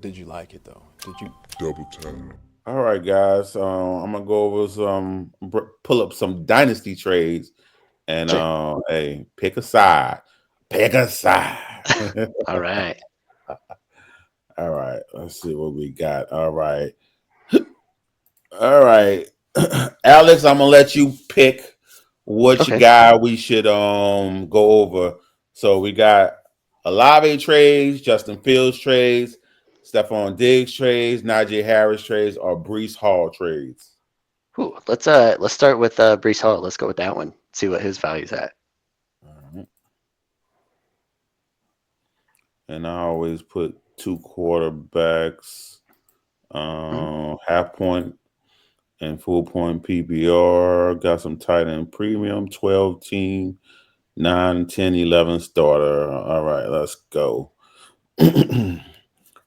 Did you like it though? Did you? Double time. All right, guys. I'm gonna go over pull up some dynasty trades, and Sure. hey, pick a side. Pick a side. All right. All right. Let's see what we got. All right. All right. Alex, I'm gonna let you pick what you Okay. got. We should go over. So we got Olave trades, Justin Fields trades, Stephon Diggs trades, Najee Harris trades, or Brees Hall trades. Ooh, let's start with Brees Hall. Let's go with that one. See what his value's at. All right. And I always put two quarterbacks, Mhm. half point and full point PPR. Got some tight end premium, 12 team, 9, 10, 11 starter. All right, let's go. All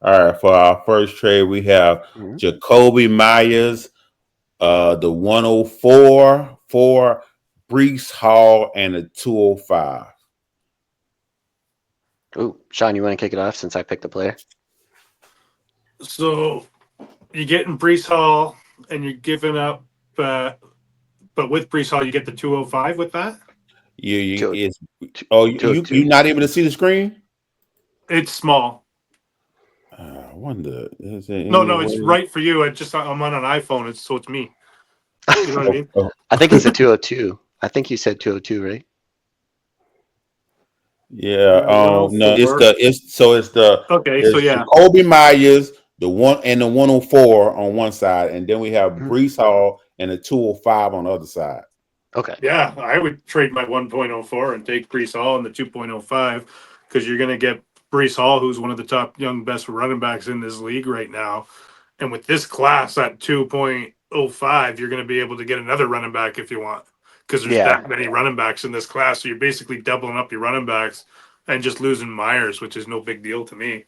right, for our first trade, we have Mhm. Jacoby Myers, the 104 for Brees Hall, and the 205. Ooh, Sean, you want to kick it off since I picked the player? So you're getting Brees Hall, and you're giving up, uh, but with Brees Hall, you get the 205 with that. You Two, is two, oh two oh you two. not able to see the screen? It's small. I wonder, is there No, any no, it's way? right for you. I'm on an iPhone, so it's me. You know what I Oh, mean? oh, I think he said 202. I think you said 202, right? yeah. No, 104. Okay, so it's yeah, Jacoby Myers, the one and the 104 on one side, and then we have Mhm. Brees Hall and the 205 on the other side. Okay. yeah, I would trade my 1.04 and take Brees Hall and the 2.05 because you're going to get Brees Hall, who's one of the top young best running backs in this league right now. And with this class at 2.05, you're going to be able to get another running back if you want because there's Yeah, that many running backs in this class. So you're basically doubling up your running backs and just losing Myers, which is no big deal to me.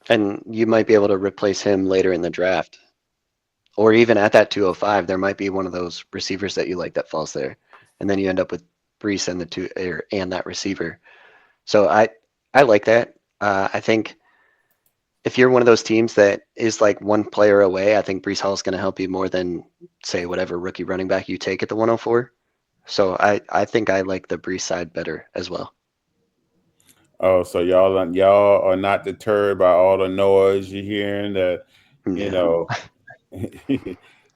and you might be able to replace him later in the draft, or even at that 205. There might be one of those receivers that you like that falls there, and then you end up with Brees and the and that receiver. So I like that. I think if you're one of those teams that is like one player away, I think Brees Hall is going to help you more than say whatever rookie running back you take at the 104. So I think I like the Brees side better as well. Oh, so y'all are not deterred by all the noise you're hearing that you No. know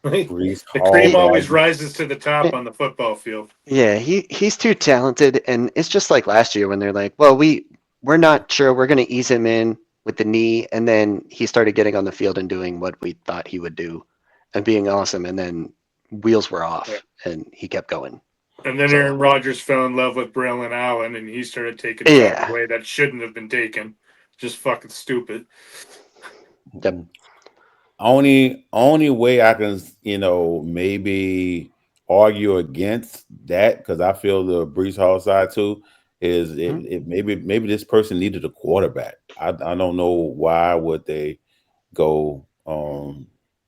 Brees The Hall cream He, always value. rises to the top on the football field. yeah, he's too talented, and it's just like last year when they're like, well, we're not sure, we're going to ease him in with the knee, and then he started getting on the field and doing what we thought he would do, and being awesome, and then wheels were Yeah. off, and he kept going. And then So Aaron Rodgers fell in love with Braylon Allen, and he started taking shots yeah, away that shouldn't have been taken. Just fucking stupid. yep, Only way I can maybe argue against that because I feel the Brees Hall side too is mhm, it maybe this person needed a quarterback. I don't know why would they go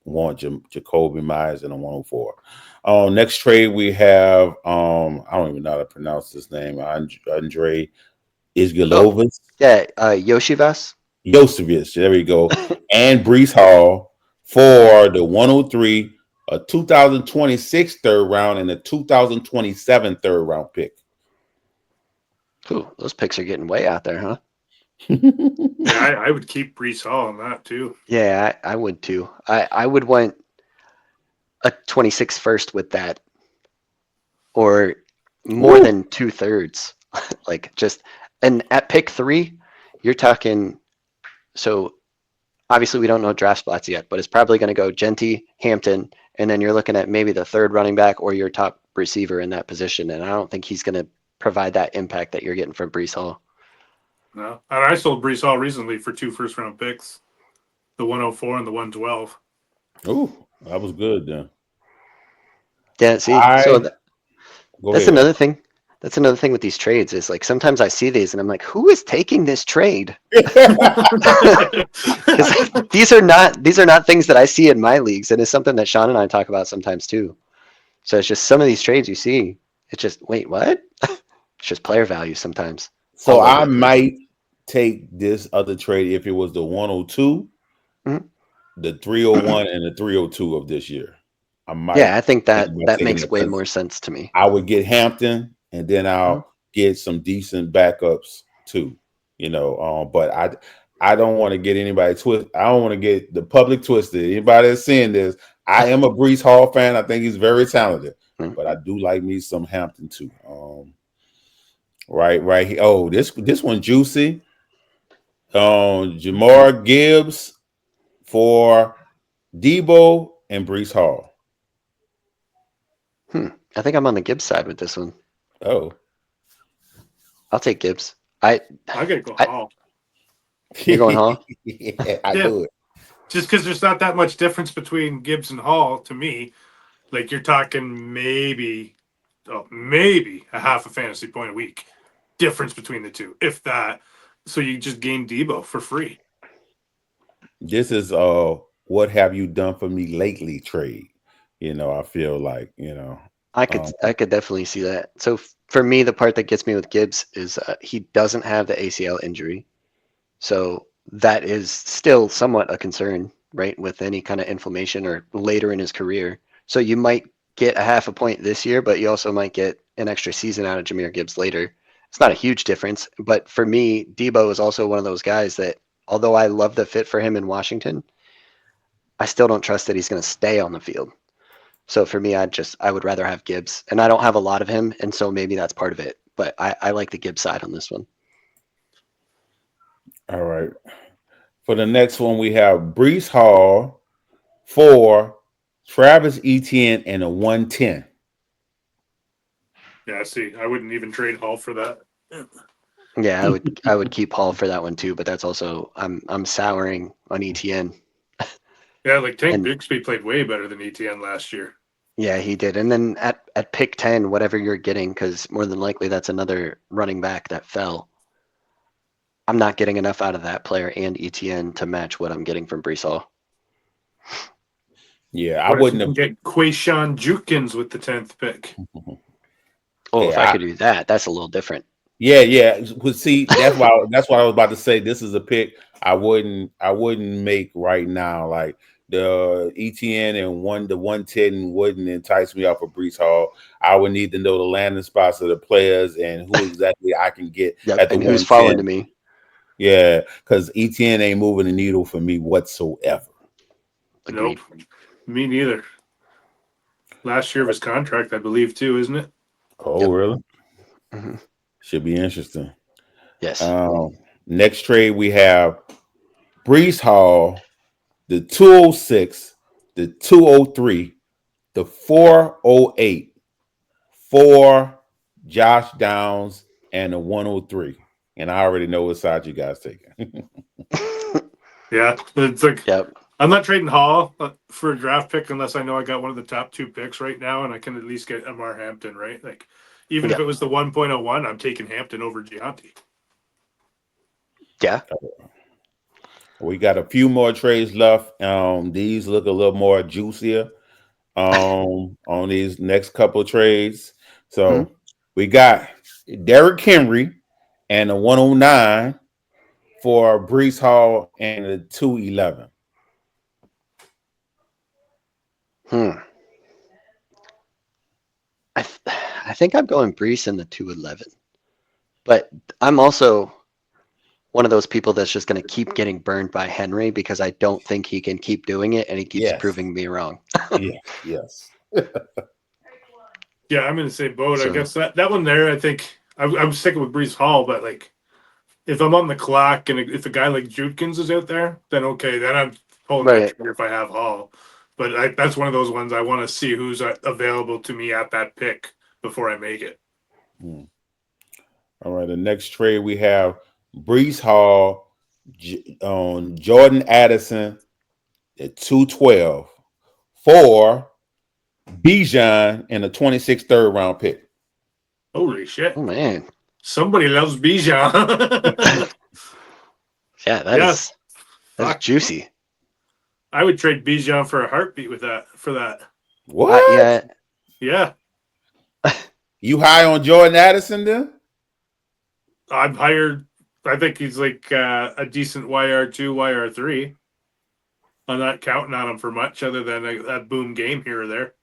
want Jacoby Myers in a 104. Next trade we have I don't even know how to pronounce this name, Andre oh Isgilovas. yeah, Yoshivas. Josevich, there we go, and Brees Hall for the 103, a 2026 third round, and a 2027 third round pick. Ooh, those picks are getting way out there, huh? Yeah, I would keep Brees Hall on that too. Yeah, I would too. I would want a 26 first with that, or more Woo. than 2/3. Like just, and at pick three, you're talking. So obviously we don't know draft spots yet, but it's probably going to go Genty, Hampton, and then you're looking at maybe the third running back or your top receiver in that position. And I don't think he's going to provide that impact that you're getting from Brees Hall. No, and I sold Brees Hall recently for two first round picks, the 104 and the 112. Ooh, that was good then. Yeah, see, so I Go that's ahead. another thing. That's another thing with these trades is like sometimes I see these and I'm like, who is taking this trade? Because these are not things that I see in my leagues, and it's something that Sean and I talk about sometimes too. So it's just some of these trades you see, it's just wait, what? It's just player value sometimes, So all over I the place. might take this other trade if it was the 102, Mhm. the 301 and the 302 of this year. I might Yeah, I think think that about that taking makes that way because more sense to me. I would get Hampton and then Mhm. I'll get some decent backups too. But I don't want to get anybody twist. I don't want to get the public twisted. Anybody that's seeing this, I am a Brees Hall fan. I think he's very talented, Mhm. but I do like me some Hampton too. Right here. Oh, this one juicy. Jamar Gibbs for Debo and Brees Hall. I think I'm on the Gibbs side with this one. Oh, I'll take Gibbs. I, I gotta go I Hall. you're going Hall? yeah, I Yeah, do it. just because there's not that much difference between Gibbs and Hall to me. Like you're talking maybe a half a fantasy point a week difference between the two, if that. So you just gain Debo for free. This is what have you done for me lately trade. I feel like, um, I could definitely see that. So for me, the part that gets me with Gibbs is he doesn't have the ACL injury, so that is still somewhat a concern, right? With any kind of inflammation or later in his career, so you might get a half a point this year, but you also might get an extra season out of Jahmyr Gibbs later. It's not a huge difference, but for me, Debo is also one of those guys that, although I love the fit for him in Washington, I still don't trust that he's going to stay on the field. So for me, I would rather have Gibbs, and I don't have a lot of him, and so maybe that's part of it. But I like the Gibbs side on this one. all right. For the next one, we have Brees Hall for Travis Etienne and a 110. Yeah, see, I wouldn't even trade Hall for that. Yeah, I would keep Hall for that one too, but that's also I'm souring on ETN, Yeah, like Tank and Bixby played way better than ETN last year. yeah, he did. And then at pick 10, whatever you're getting, because more than likely that's another running back that fell. I'm not getting enough out of that player and ETN to match what I'm getting from Brees Hall. Yeah, I What if you wouldn't can have. get Quayshawn Jukins with the 10th pick? Oh, if I Yeah, could do that, that's a little different. yeah. But see, that's what I was about to say. This is a pick I wouldn't make right now. Like the ETN and the 110 wouldn't entice me off of Brees Hall. I would need to know the landing spots of the players and who exactly I can get Yep, at the and who's falling to 110. me? Yeah, because ETN ain't moving the needle for me whatsoever. Nope, Agreed. me neither. Last year of his contract, I believe, too, isn't it? Oh, Yep. really? hmm Should be interesting. Yes. Um, Next trade we have Brees Hall, the 206, the 203, the 408 for Josh Downs, and the 103. And I already know what side you guys taking. Yeah, it's like Yep. I'm not trading Hall for a draft pick unless I know I got one of the top two picks right now, and I can at least get Amar Hampton, right? Like, even if Yep. it was the 1.01, I'm taking Hampton over Gianti. Yeah. We got a few more trades left. These look a little more juicier on these next couple of trades. hmm So we got Derrick Henry and a 109 for Brees Hall and a 211. Hmm. I think I'm going Brees in the 211, but I'm also one of those people that's just going to keep getting burned by Henry because I don't think he can keep doing it, and he keeps Yes. proving me wrong. Yes. Yeah, I'm in the same boat. I So guess that one there, I think I'm sticking with Brees Hall, but like if I'm on the clock and if a guy like Judkins is out there, then okay, then I'm pulling that right. trigger if I have Hall. But that's one of those ones I want to see who's available to me at that pick before I make it. Hmm. All right. The next trade we have Brees Hall on Jordan Addison at 212 for Bijan and a 26th third round pick. Holy shit! Oh man. Somebody loves Bijan. Yeah, Yeah, that's fuck. juicy. I would trade Bijan for a heartbeat with that. For that, What? Yeah. yeah, You high on Jordan Addison then? I'm hired. I think he's like a decent YR2, YR3. I'm not counting on him for much other than that boom game here or there.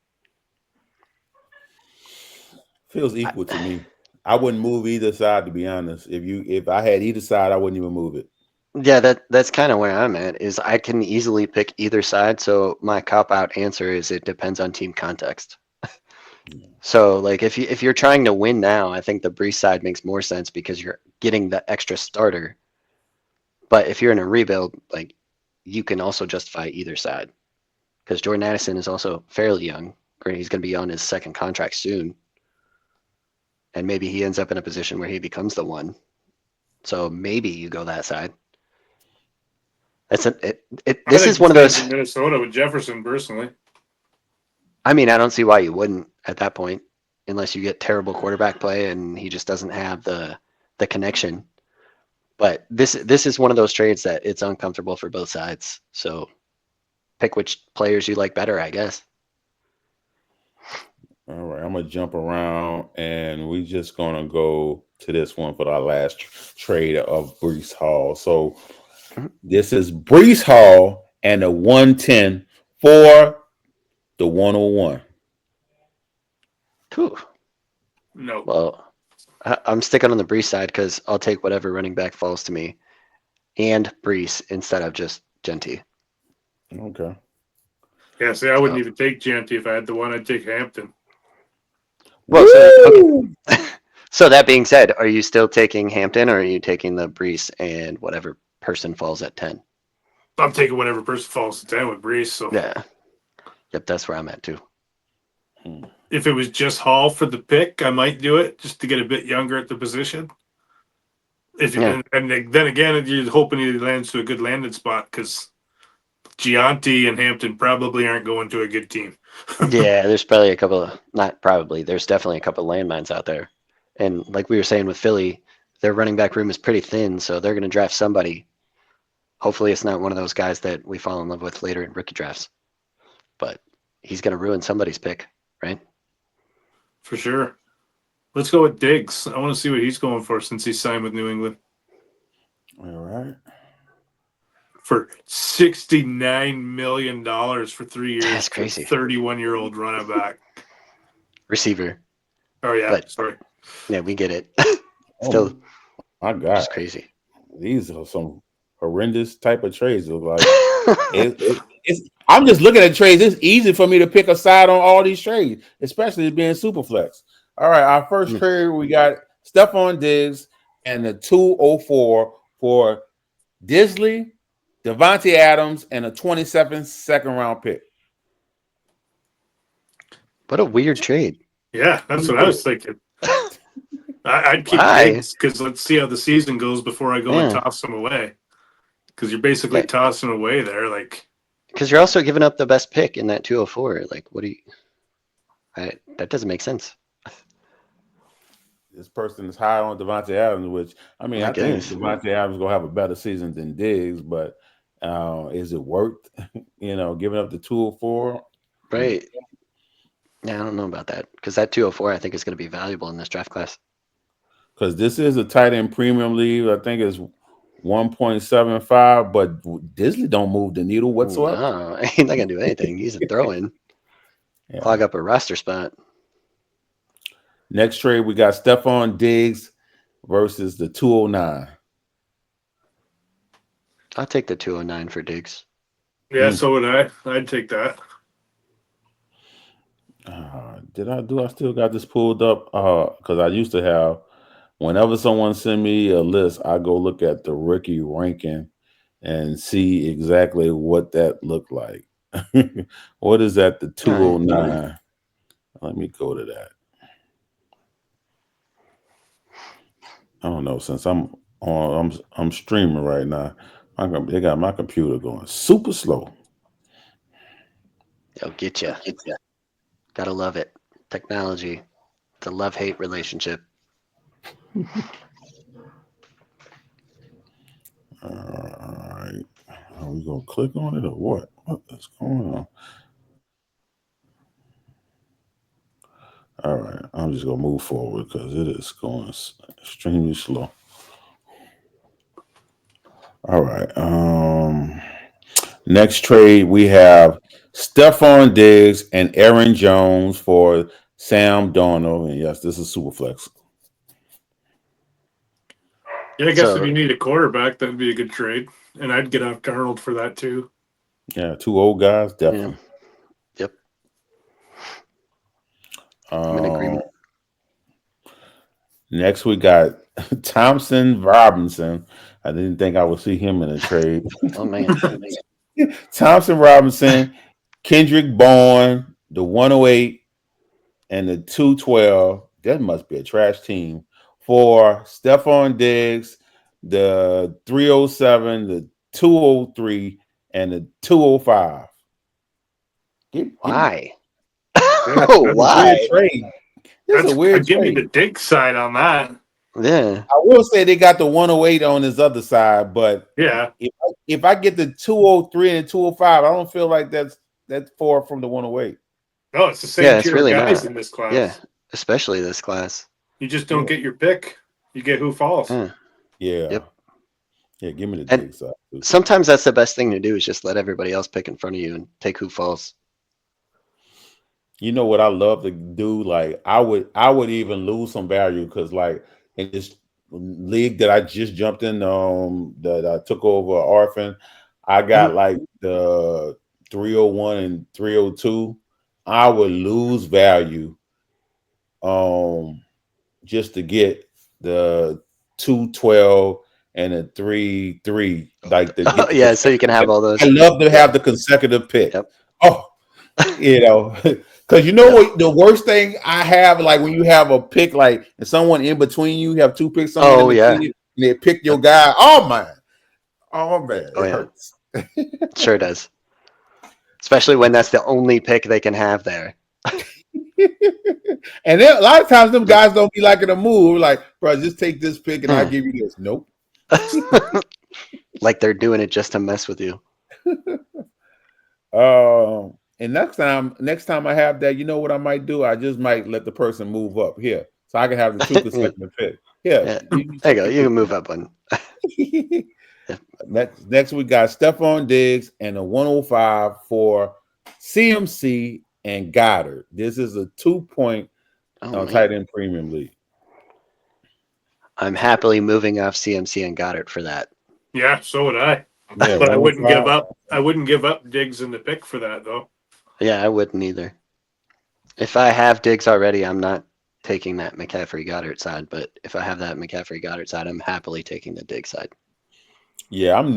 Feels equal to me. I wouldn't move either side, to be honest. If I had either side, I wouldn't even move it. Yeah, that's kind of where I'm at. Is I can easily pick either side. So my cop out answer is it depends on team context. So like if you're trying to win now, I think the Brees side makes more sense because you're getting the extra starter. But if you're in a rebuild, like you can also justify either side because Jordan Addison is also fairly young. Granted, he's going to be on his second contract soon, and maybe he ends up in a position where he becomes the one. So maybe you go that side. That's I this think is he one of stays those. in Minnesota with Jefferson personally. I mean, I don't see why you wouldn't at that point, unless you get terrible quarterback play and he just doesn't have the connection. But this is one of those trades that it's uncomfortable for both sides. So pick which players you like better, I guess. All right, I'm gonna jump around, and we just gonna go to this one for our last trade of Brees Hall. So this is Brees Hall and a 110 for the 101. Cool. No. Well, I'm sticking on the Brees side because I'll take whatever running back falls to me, and Brees instead of just Genty. Okay. Yeah, see, I wouldn't So, even take Genty if I had the one. I'd take Hampton. well, so okay. Woo! So that being said, are you still taking Hampton or are you taking the Brees and whatever person falls at 10? I'm taking whatever person falls to 10 with Brees. So Yeah. Yep, that's where I'm at too. if it was just Hall for the pick, I might do it just to get a bit younger at the position. Yeah. And then again, you're hoping he lands to a good landing spot because Gianti and Hampton probably aren't going to a good team. Yeah, there's probably a couple of, not probably, there's definitely a couple of landmines out there. And like we were saying with Philly, their running back room is pretty thin, so they're going to draft somebody. Hopefully, it's not one of those guys that we fall in love with later in rookie drafts, but he's going to ruin somebody's pick, right? For sure. Let's go with Diggs. I want to see what he's going for since he signed with New England All right. for $69 million for 3 years That's for crazy. 31-year-old running back. Receiver, Oh, yeah. but Sorry. yeah, we get it. Oh Still, my God, just crazy. these are some horrendous type of trades. Look like it's. I'm just looking at trades. It's easy for me to pick a side on all these trades, especially being super flex. All right, our first trade we got Stephon Diggs and the 204 for Disley, Devontae Adams, and a 27 second round pick. What a weird trade. Yeah, that's what I was thinking. I'd keep Why? Diggs because let's see how the season goes before I go and Yeah. toss them away. Because you're basically Yeah. tossing away there. Like, Because you're also giving up the best pick in that 204. Like, what do you? That doesn't make sense. This person is high on Devontae Adams, which I mean, I I think guess. Devontae Adams is gonna have a better season than Diggs, but is it worth giving up the 204? Right. Yeah, I don't know about that because that 204 I think is going to be valuable in this draft class. Because this is a tight end premium league. I think it's 1.75, but Disley don't move the needle whatsoever. No, he's not going to do anything. He's a throw-in, Yeah. clog up a roster spot. Next trade, we got Stephon Diggs versus the 209. I'll take the 209 for Diggs. yeah, so would I. I'd take that. I still got this pulled up? Because I used to have, whenever someone send me a list, I go look at the rookie ranking and see exactly what that looked like. What is that? The 209. Let me go to that. I don't know, since I'm streaming right now. They got my computer going super slow. They'll get you. Gotta love it. Technology. It's a love-hate relationship. All right. Are we gonna click on it or what? What is going on? All right. I'm just gonna move forward because it is going extremely slow. All right. Next trade we have Stephon Diggs and Aaron Jones for Sam Darnold. And yes, this is super flex. Yeah, I guess if So you need a quarterback, that'd be a good trade. And I'd get off Darnold for that too. Yeah, two old guys, yeah, definitely. yep, I'm in Um, agreement. Next we got Thompson Robinson. I didn't think I would see him in a trade. Oh man, Thompson Robinson, Kendrick Bourne, the 108 and the 212. That must be a trash team. For Stephon Diggs, the 307, the 203, and the 205. Give me why? Yeah, a weird Why? trade. This is a that's weird give me the trade. dig side on that. Yeah, I will say they got the 108 on his other side, but Yeah. if I get the 203 and 205, I don't feel like that's far from the 108. No, it's the same yeah, it's tier of really guys not. in this Yeah, class. especially this class. You just don't Yeah. get your pick. You get who falls. Yeah. Yeah. Yep. Yeah, give me the And dig side. sometimes that's the best thing to do is just let everybody else pick in front of you and take who falls. You know what I love to do? Like I would even lose some value because like in this league that I just jumped in, that I took over Orphan, I got Mhm. like the 301 and 302. I would lose value just to get the 212 and the 3-3, like to get the Yeah, so you can have consecutive. all I those. love to Yep. have the consecutive pick. Yep. Oh, because you know Yep. what the worst thing I have, like when you have a pick, like and someone in between you, have two picks, someone in Oh yeah. between you, and they pick your Yep. guy. Oh man, Oh it yeah. hurts. Sure does. Especially when that's the only pick they can have there. And then a lot of times them Yep. guys don't be liking a move. Like, bro, just take this pick and I'll give you this. Nope. Like they're doing it just to mess with you. And next time I have that, you know what I might do? I just might let the person move up here, so I can have the two Yeah. consecutive pick. Yeah, Yeah. you There you take go. your You pick. can move up one. Yeah. Next we got Stephon Diggs and a 105 for CMC and Goddard. This is a 2 point Oh man. tight end premium league. I'm happily moving off CMC and Goddard for that. Yeah, so would I. Yeah, But I wouldn't give 105. up. I wouldn't give up Diggs in the pick for that though. Yeah, I wouldn't either. If I have Diggs already, I'm not taking that McCaffrey Goddard side. But if I have that McCaffrey Goddard side, I'm happily taking the Diggs side. Yeah, I was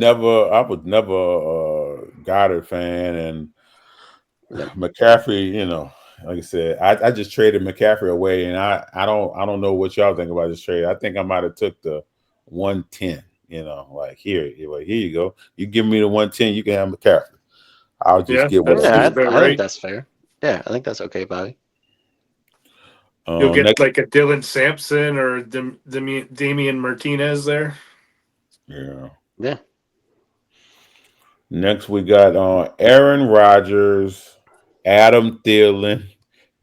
never a Goddard fan, and Yep. McCaffrey, like I said, I just traded McCaffrey away, and I don't know what y'all think about this trade. I think I might have took the 110. Like here you go. You give me the 110, you can have McCaffrey. I'll just Yeah, get what that I Yeah, seems need. about I think right. that's fair. Yeah, I think that's okay, Bobby. You'll get Next, like a Dylan Sampson or Damian Martinez there. yeah. Yeah. Next we got Aaron Rodgers, Adam Thielen,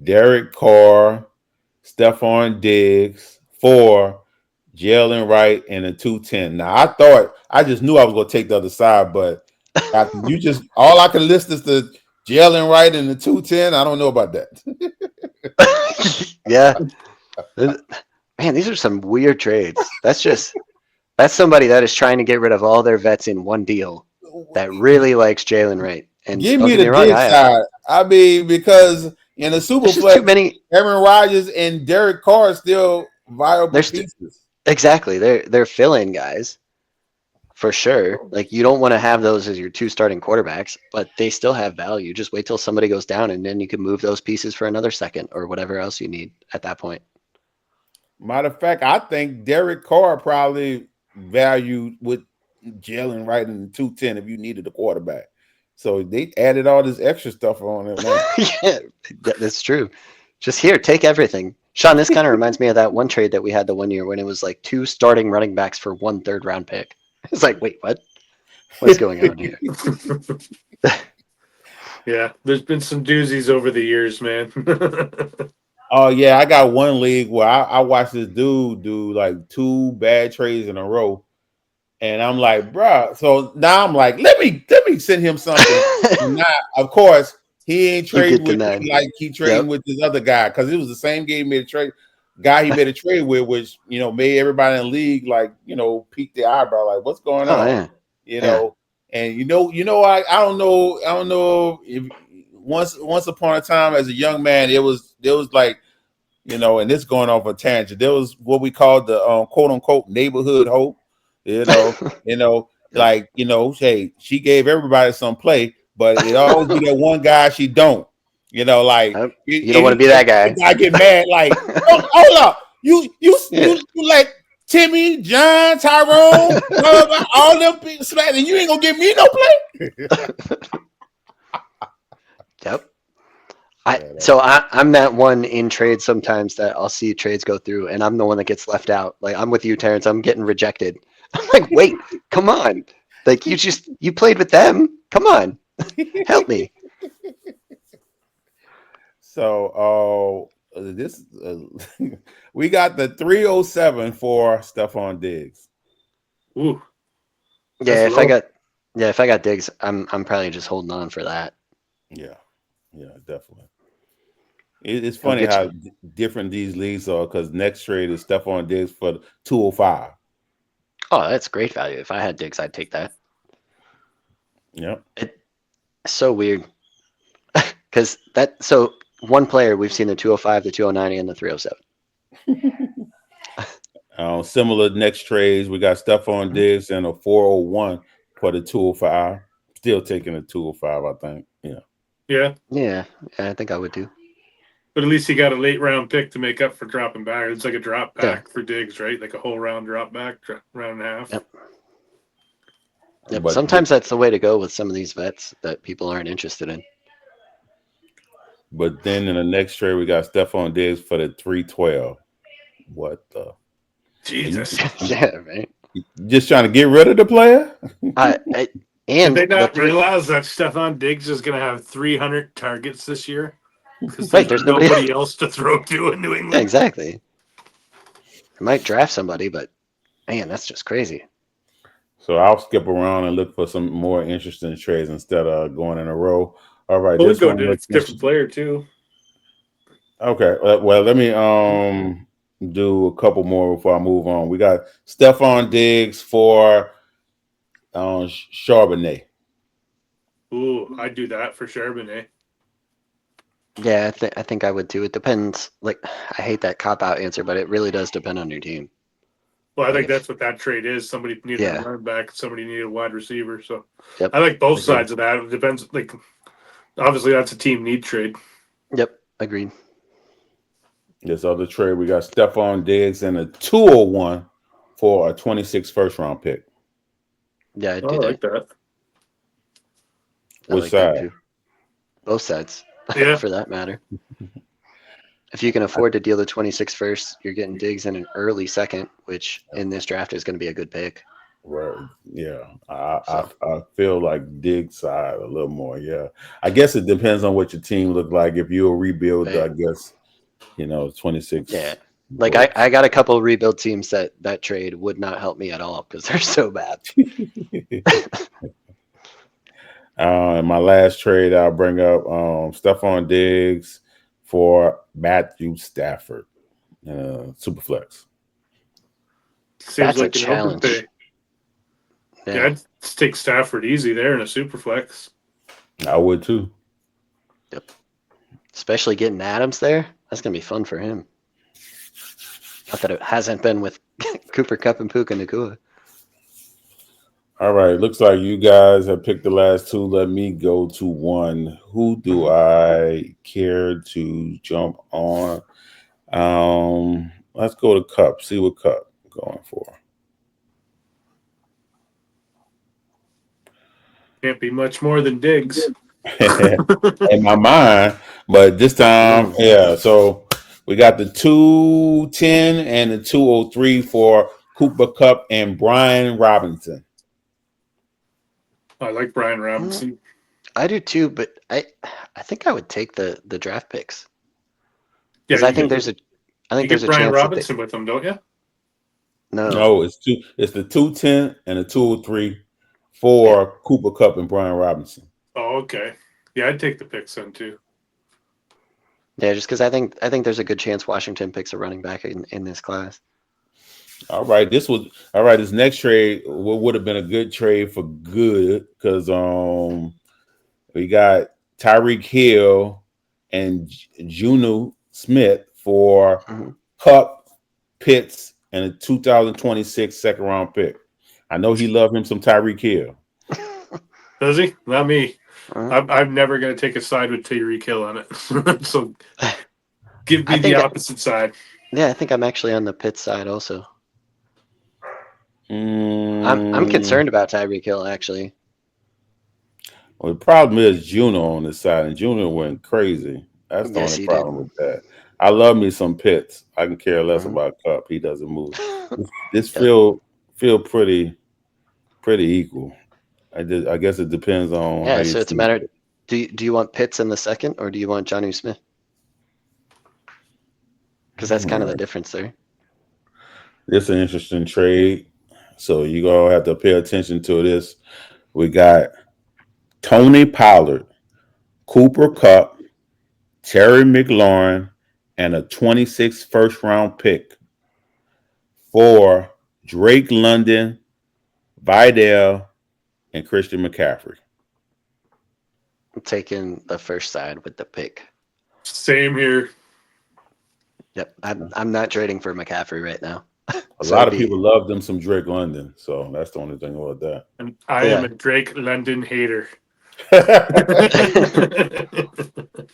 Derek Carr, Stephon Diggs for Jalen Wright and a 210. Now I just knew I was gonna take the other side, but after you just all I can list is the Jalen Wright and the 210. I don't know about that. Yeah. Man, these are some weird trades. That's somebody that is trying to get rid of all their vets in one deal that really likes Jalen Wright. And Give don't me get the me wrong, dig side. I mean, because in the there's just too Superflex, many. Aaron Rodgers and Derek Carr are still viable There's pieces. exactly they're fill-in guys for sure. Like you don't want to have those as your two starting quarterbacks, but they still have value. Just wait till somebody goes down, and then you can move those pieces for another second or whatever else you need at that point. Matter of fact, I think Derek Carr probably valued with Jalen Wright in the 210 if you needed a quarterback. So they added all this extra stuff on it now. Yeah, that's true. Just here, take everything. Sean, this kind of reminds me of that one trade that we had the one year when it was like two starting running backs for 1 round pick. It's like, wait, what? What's going on here? Yeah, there's been some doozies over the years, man. Oh yeah, I got one league where I watched this dude do like two bad trades in a row, And I'm like, bruh. So now I'm like, let me send him something. And now, of course, he ain't You trading get with denied. me like he trading Yep. with this other guy because it was the same game he made a trade. Guy he made a trade with, which made everybody in the league like peek their eyebrow, like what's going Oh on, yeah. you Yeah. know. And I don't know if once upon a time as a young man, there was like. And this going off a tangent. There was what we called the quote unquote neighborhood hope. Yep. Hey, she gave everybody some play, but it always be that one guy she don't. Like Yep. You don't want to be that guy. I get mad. Like, hold up, you Yeah. like Timmy, John, Tyrone, blah, blah, blah, all them people smack, and you ain't gonna give me no play. Yep. I'm that one in trades sometimes that I'll see trades go through and I'm the one that gets left out. Like I'm with you, Terrence. I'm getting rejected. I'm like, wait, come on. Like you played with them. Come on. Help me. So this we got the 307 for Stephon Diggs. Ooh, Yeah, that's low. if I got Diggs, I'm probably just holding on for that. Yeah, definitely. It's He'll funny get how you. different these leagues are because next trade is Stephon Diggs for 205. Oh, that's great value. If I had Diggs, I'd take that. Yep. It's so weird. Because one player we've seen the 205, the 209, and the 307. Similar next trades, we got Stephon Diggs and a 401 for the 205. Still taking a 205, I think. Yeah, Yeah, I think I would too. but at least he got a late round pick to make up for dropping back. It's like a drop Yeah. back for Diggs, right? Like a whole round drop back, round and a half. Yep. Yep. But Sometimes that's the way to go with some of these vets that people aren't interested in. But then in the next trade, we got Stephon Diggs for the 312. What the? Jesus. Yeah, right. Just trying to get rid of the player? Did And they the not three. realize that Stephon Diggs is going to have 300 targets this year? Because Right, there's there's nobody. nobody else to throw to in New Yeah, England. exactly. I might draft somebody, but man, that's just crazy. So I'll skip around and look for some more interesting trades instead of going in a row. All right, Well, we this go one to looks it's a different interesting. player too. Okay, well, let me do a couple more before I move on. We got Stephon Diggs for Charbonnet. Ooh, I'd do that for Charbonnet. Yeah, I think I would too. It depends. Like, I hate that cop out answer, but it really does depend on your team. Well, I Like think if that's what that trade is. Somebody needed a yeah, running back, somebody needed a wide receiver. So yep, I like both agreed. sides of that. It depends. Like, obviously, that's a team need trade. Yep, agreed. This other trade, we got Stephon Diggs and a 201 for a 26 first round pick. Yeah, I'd Oh, do I that. like that. I Which like that side? too. Both sides, Yeah. for that matter. If you can afford to deal the 26 first, you're getting Diggs in an early second, which in this draft is going to be a good pick. Right. Yeah. So I feel like Diggs side a little more. Yeah. I guess it depends on what your team look like. If you're a rebuild, I yeah, guess 26 yeah. Like works. I got a couple rebuild teams that trade would not help me at all because they're so bad. In my last trade, I'll bring up Stephon Diggs for Matthew Stafford, Superflex. Seems That's a like an challenge. overpay. Yeah, Yeah. I'd take Stafford easy there in a super flex. I would too. Yep. Especially getting Adams there. That's gonna be fun for him. Not that it hasn't been with Cooper Cup and Puka Nakua. All right, looks like you guys have picked the last two. Let me go to one. Who do I care to jump on? Let's go to Cup. See what Cup going for. Can't be much more than Diggs. In my mind, but this time, Mm. yeah. So we got the 210 and the 203 for Cooper Cup and Brian Robinson. I like Brian Robinson. I do too, but I think I would take the draft picks Yeah, because I think there's a you get chance Brian that they Robinson with him, don't you? No. No, it's two. It's the 210 and the 203 Yeah. for Cooper Cup and Brian Robinson. Oh, okay. Yeah, I'd take the picks then too. Yeah, just because I think there's a good chance Washington picks a running back in this class. All right, all right. This next trade would have been a good trade for good because we got Tyreek Hill and Juno Smith for hmm Cup, Pitts, and a 2026 second round pick. I know he loved him some Tyreek Hill. Does he? Not me. Uh-huh. I'm never going to take a side with Tyreek Hill on it. So give I me the think, opposite side. yeah, I think I'm actually on the Pitt side also. I'm Mm, concerned about Tyreek Hill actually. well, the problem is Juno on this side, and Juno went crazy. That's the Yes, only he did. problem with that. I love me some Pitts. I can care less Mhm. about Cup. He doesn't move. This Yep. feel pretty equal. I guess it depends on how Yeah, you so it's a see matter. it. Do you want Pitts in the second, or do you want Jonnu Smith? Because that's kind of the Right. difference there. This is an interesting trade. So you're gonna have to pay attention to this. We got Tony Pollard, Cooper Cup, Terry McLaurin, and a 26 first round pick for Drake London, Vidal, and Christian McCaffrey. I'm taking the first side with the pick. Same here. Yep, I'm not trading for McCaffrey right now. A So lot it'd of be people love them some Drake London, so that's the only thing about that. And I am yeah, a Drake London hater.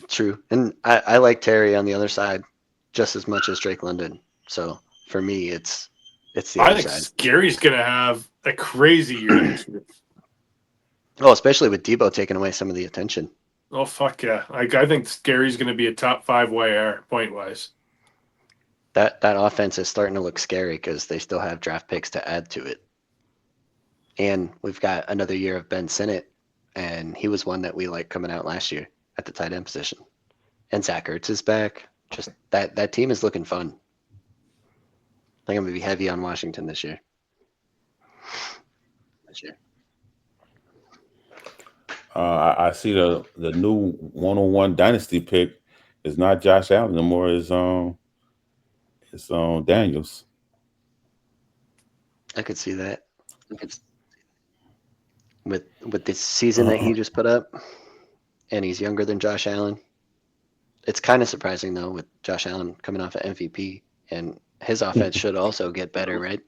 true. And I like Terry on the other side just as much as Drake London. So for me, it's the I other think side. Gary's going to have a crazy year next year. Oh, especially with Debo taking away some of the attention. Oh, fuck yeah. I think Gary's going to be a top 5 YR point wise. That offense is starting to look scary because they still have draft picks to add to it. And we've got another year of Ben Sinnott, and he was one that we liked coming out last year at the tight end position. And Zach Ertz is back. Just that team is looking fun. I think I'm gonna be heavy on Washington this year. I see the new 101 Dynasty pick is not Josh Allen anymore. It's Daniels. I could see that. With this season that Uh, he just put up, and he's younger than Josh Allen. It's kind of surprising though, with Josh Allen coming off of MVP, and his offense should also get better, right?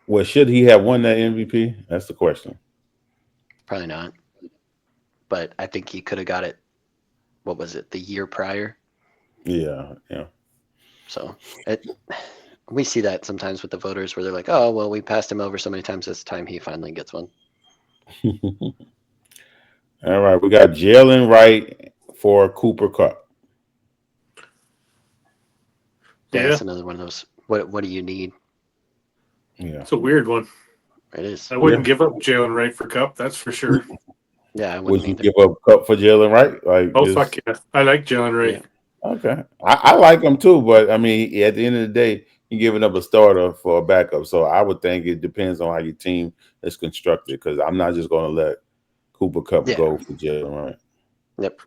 well, should he have won that MVP? That's the question. Probably not, but I think he could have got it. What was it, the year prior? Yeah, yeah. So we see that sometimes with the voters where they're like, oh, well, we passed him over so many times this time he finally gets one. All right, we got Jalen Wright for Cooper Cup. Yeah, Yeah. that's another one of those. What do you need? Yeah, It's a weird one. It is. I wouldn't give up Jalen Wright for Cup, that's for sure. Yeah, I would wouldn't you either. give up Cup for Jalen Wright? Like, Oh, fuck yeah. I like Jalen Wright. Yeah. okay, I like him too, but I mean, at the end of the day, you're giving up a starter for a backup. So I would think it depends on how your team is constructed. Because I'm not just going to let Cooper Cup Yeah. go for Jalen Wright. Yep.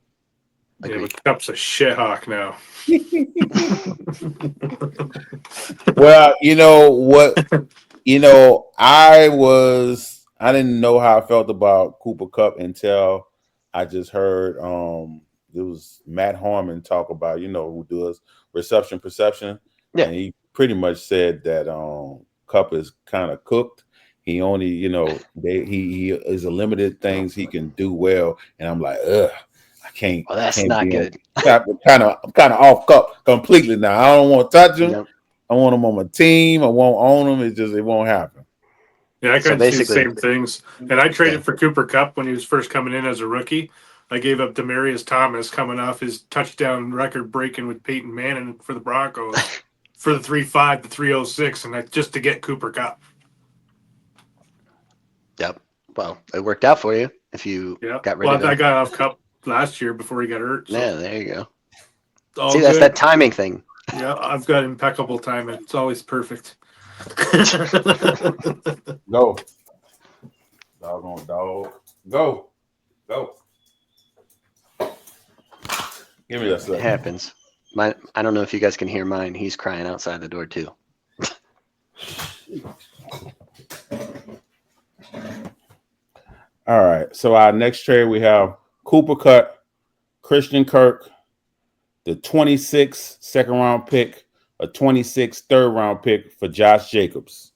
Yeah, Agreed. but Cup's a shithawk now. Well, you know what? I didn't know how I felt about Cooper Cup until I just heard it was Matt Harmon talk about, who does reception perception. Yeah. And he pretty much said that Cup is kind of cooked. He only, he is a limited things he can do well. And I'm like, ugh, I can't. Well, that's can't not be good. I'm kind of off Cup completely now. I don't want to touch him. Yep. I want him on my team. I won't own him. It won't happen. Yeah, I So kind of see the basically- same things. And I traded Yeah. for Cooper Cup when he was first coming in as a rookie. I gave up Demarius Thomas coming off his touchdown record breaking with Peyton Manning for the Broncos for the 3.5 to 3.06, and just to get Cooper Cup. Yep. Well, it worked out for you if you Yeah. got rid Well, of I him. got off Cup last year before he got hurt. So Yeah, there you go. it's all See, that's good. that timing thing. Yeah, I've got impeccable timing. It's always perfect. Go. Doggone dog. Go. Go. Give me that It second. happens. I don't know if you guys can hear mine. He's crying outside the door too. All right. So our next trade we have Cooper Cut, Christian Kirk, the 26th second round pick, a 26th third round pick for Josh Jacobs.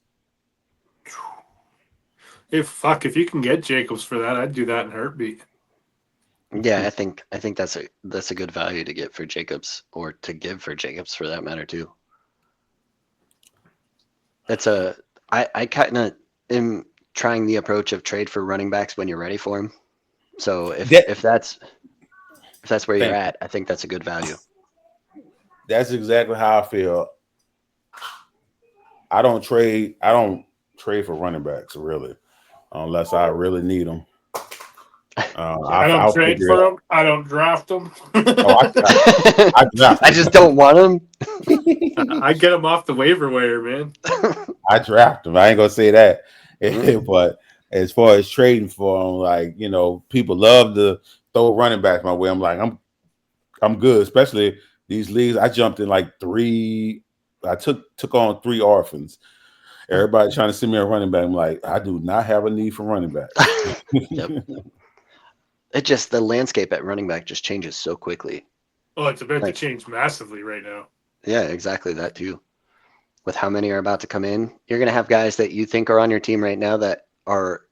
If you can get Jacobs for that, I'd do that in a heartbeat. Yeah, I think that's a good value to get for Jacobs, or to give for Jacobs for that matter too. I kind of am trying the approach of trade for running backs when you're ready for them. So if that's where you're at, I think that's a good value. That's exactly how I feel. I don't trade for running backs really, unless I really need them. I don't trade for them. I don't draft them. I draft. I just don't want them. I get them off the waiver wire, man. I draft them. I ain't gonna say that, but as far as trading for them, like people love to throw running backs my way. I'm like, I'm good, especially these leagues. I jumped in like 3. I took on 3 orphans. Everybody trying to send me a running back. I'm like, I do not have a need for running back. Yep. The landscape at running back just changes so quickly. Oh, it's about to change massively right now. Yeah, exactly that too. With how many are about to come in, you're going to have guys that you think are on your team right now that are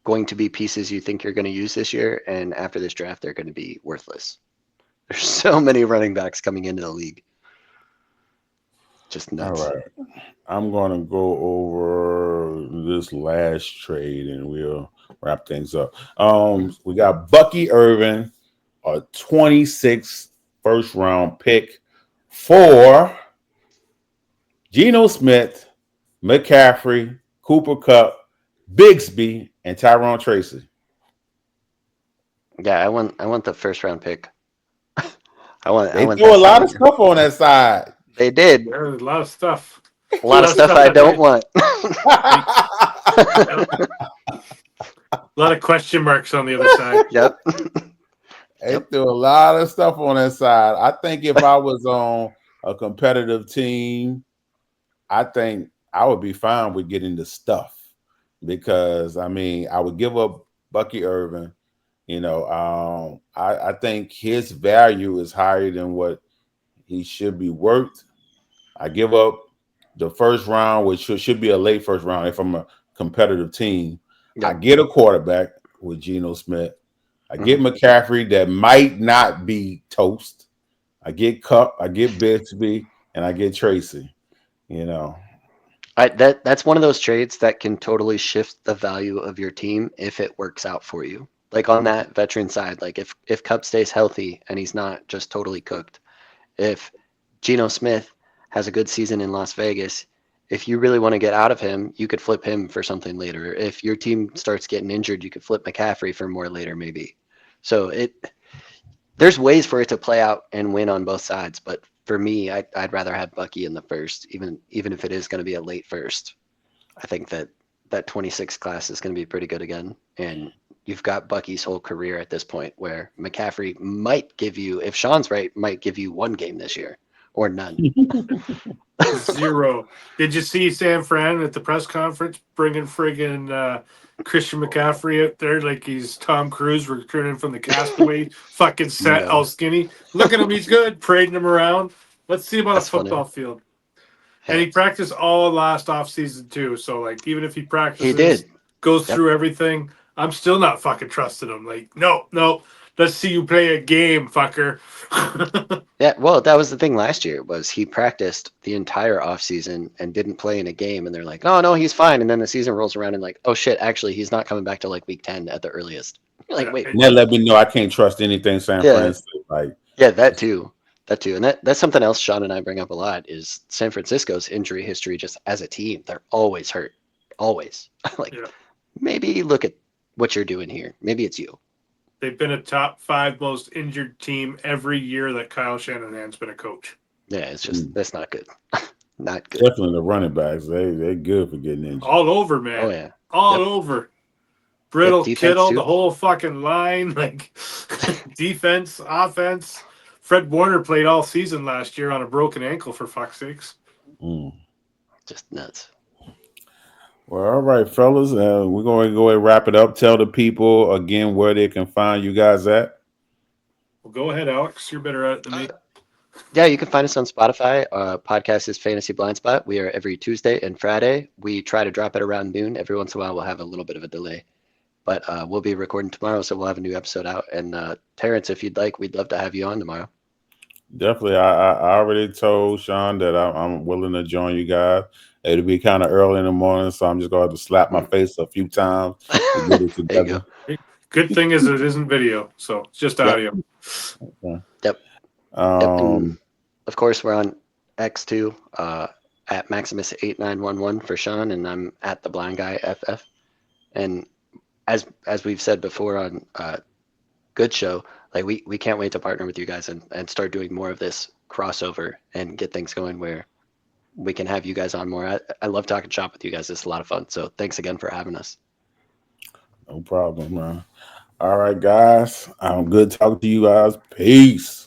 going to be pieces you think you're going to use this year, and after this draft, they're going to be worthless. There's so many running backs coming into the league. Just nuts. All right. I'm going to go over this last trade and we'll wrap things up. We got Bucky Irvin, a 26th first round pick for Geno Smith, McCaffrey, Cooper Kupp, Bigsby, and Tyrone Tracy. Yeah, I want the first round pick. They threw a lot of stuff on that side. They did. There's a lot of stuff. A lot of stuff I don't want. A lot of question marks on the other side. Yep. They threw a lot of stuff on that side. I think if I was on a competitive team, I think I would be fine with getting the stuff because I would give up Bucky Irvin. I think his value is higher than what he should be worth. I give up the first round, which should be a late first round if I'm a competitive team. Yep. I get a quarterback with Geno Smith. I get McCaffrey that might not be toast. I get Kupp, I get Bigsby, and I get Tracy. That's one of those trades that can totally shift the value of your team if it works out for you. Like on that veteran side, like if Kupp stays healthy and he's not just totally cooked, if Geno Smith has a good season in Las Vegas, if you really want to get out of him, you could flip him for something later. If your team starts getting injured, you could flip McCaffrey for more later, maybe. So there's ways for it to play out and win on both sides. But for me, I'd rather have Bucky in the first, even if it is going to be a late first. I think that 26 class is going to be pretty good again. And you've got Bucky's whole career at this point, where McCaffrey might give you, if Sean's right, might give you 1 game this year or none. 0. Did you see San Fran at the press conference bringing friggin' Christian McCaffrey out there like he's Tom Cruise returning from the Castaway, fucking set, all skinny? Look at him, he's good, parading him around. Let's see him on a football field. And he practiced all last offseason too. So like, even if he practices, goes through everything, I'm still not fucking trusting him. Like, no. Let's see you play a game, fucker. Yeah, well, that was the thing last year, was he practiced the entire offseason and didn't play in a game, and they're like, oh, no, he's fine. And then the season rolls around and like, oh, shit, actually, he's not coming back to like week 10 at the earliest. You're like, wait. And that let me know I can't trust anything San Francisco. Yeah, that too. And that's something else Sean and I bring up a lot is San Francisco's injury history just as a team. They're always hurt. Always. Maybe look at what you're doing here. Maybe it's you. They've been a top 5 most injured team every year that Kyle Shanahan's been a coach. Yeah, it's just that's not good. Not good. Definitely the running backs. They're good for getting injured. All over, man. Oh yeah. All Yep. over. Brittle, defense, Kittle, too. the whole fucking line, like defense, offense. Fred Warner played all season last year on a broken ankle, for fuck's sakes. Mm. Just nuts. Well, all right, fellas. We're going to go ahead and wrap it up. Tell the people again where they can find you guys at. Well, go ahead, Alex. You're better at it than me. Yeah, you can find us on Spotify. Podcast is Fantasy Blindspot. We are every Tuesday and Friday. We try to drop it around noon. Every once in a while, we'll have a little bit of a delay. But we'll be recording tomorrow, so we'll have a new episode out. And Terrence, if you'd like, we'd love to have you on tomorrow. Definitely. I already told Sean that I'm willing to join you guys. It'll be kind of early in the morning, so I'm just going to have to slap my face a few times to get it There you together. go. Good thing is it isn't video, so it's just audio. Okay. Yep. And of course, we're on X too, at Maximus8911 for Sean, and I'm at the Blind Guy FF. And as we've said before on Good Show, like we can't wait to partner with you guys and start doing more of this crossover and get things going where we can have you guys on more. I love talking shop with you guys. It's a lot of fun. So thanks again for having us. No problem, man. All right, guys. I'm good talking to you guys. Peace.